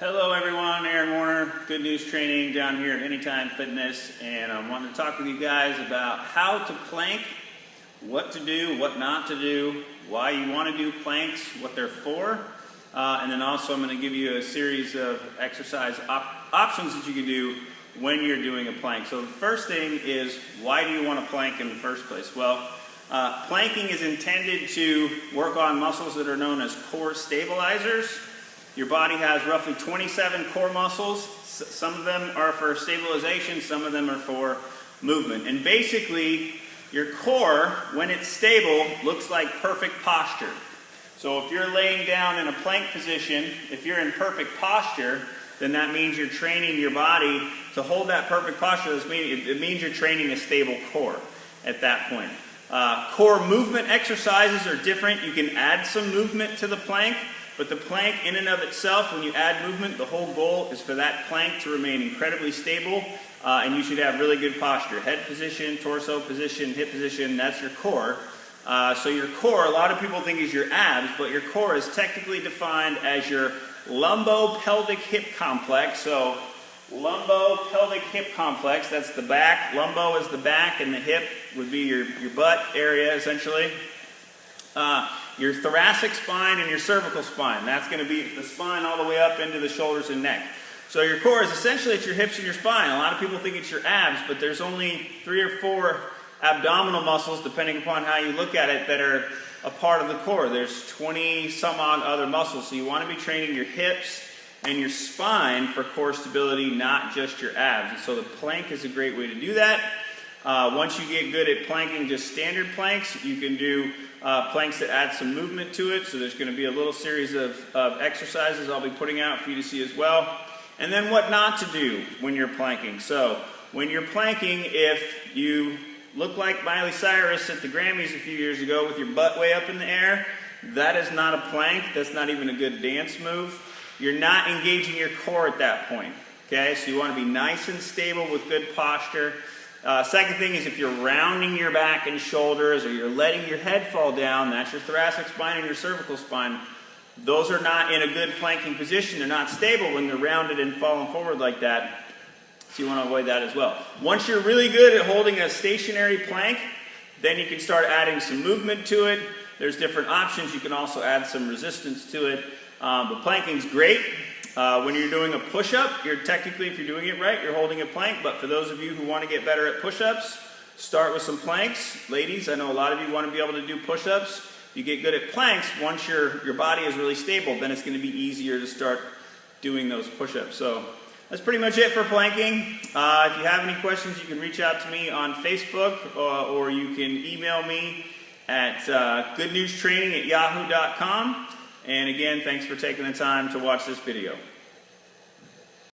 Hello everyone, Aaron Warner, Good News Training down here at Anytime Fitness, and I wanted to talk with you guys about how to plank, what to do, what not to do, why you want to do planks, what they're for, and then also I'm going to give you a series of exercise options that you can do when you're doing a plank. So the first thing is, why do you want to plank in the first place? Well, planking is intended to work on muscles that are known as core stabilizers. Your body has roughly 27 core muscles. Some of them are for stabilization, some of them are for movement. And basically, your core, when it's stable, looks like perfect posture. So if you're laying down in a plank position, if you're in perfect posture, then that means you're training your body to hold that perfect posture. It means you're training a stable core at that point. Core movement exercises are different. You can add some movement to the plank. But the plank in and of itself, when you add movement, the whole goal is for that plank to remain incredibly stable, and you should have really good posture. Head position, torso position, hip position, that's your core. So your core, a lot of people think is your abs, but your core is technically defined as your lumbo-pelvic hip complex. So lumbo-pelvic hip complex, that's the back. Lumbo is the back, and the hip would be your butt area, essentially. Your thoracic spine and your cervical spine. That's going to be the spine all the way up into the shoulders and neck. So your core is essentially it's your hips and your spine. A lot of people think it's your abs, but there's only 3 or 4 abdominal muscles, depending upon how you look at it, that are a part of the core. There's 20 some odd other muscles. So you want to be training your hips and your spine for core stability, not just your abs. And so the plank is a great way to do that. Once you get good at planking just standard planks, you can do planks that add some movement to it. So there's going to be a little series of exercises I'll be putting out for you to see as well. And then what not to do when you're planking. So when you're planking, if you look like Miley Cyrus at the Grammys a few years ago with your butt way up in the air, that is not a plank. That's not even a good dance move. You're not engaging your core at that point. Okay, so you want to be nice and stable with good posture. Second thing is, if you're rounding your back and shoulders, or you're letting your head fall down, that's your thoracic spine and your cervical spine. Those are not in a good planking position. They're not stable when they're rounded and falling forward like that. So you want to avoid that as well. Once you're really good at holding a stationary plank, then you can start adding some movement to it. There's different options. You can also add some resistance to it. But planking's great. When you're doing a push-up, you're technically, if you're doing it right, you're holding a plank. But for those of you who want to get better at push-ups, start with some planks. Ladies, I know a lot of you want to be able to do push-ups. If you get good at planks, once your body is really stable, then it's going to be easier to start doing those push-ups. So that's pretty much it for planking. If you have any questions, you can reach out to me on Facebook, or you can email me at goodnewstraining@yahoo.com. And again, thanks for taking the time to watch this video.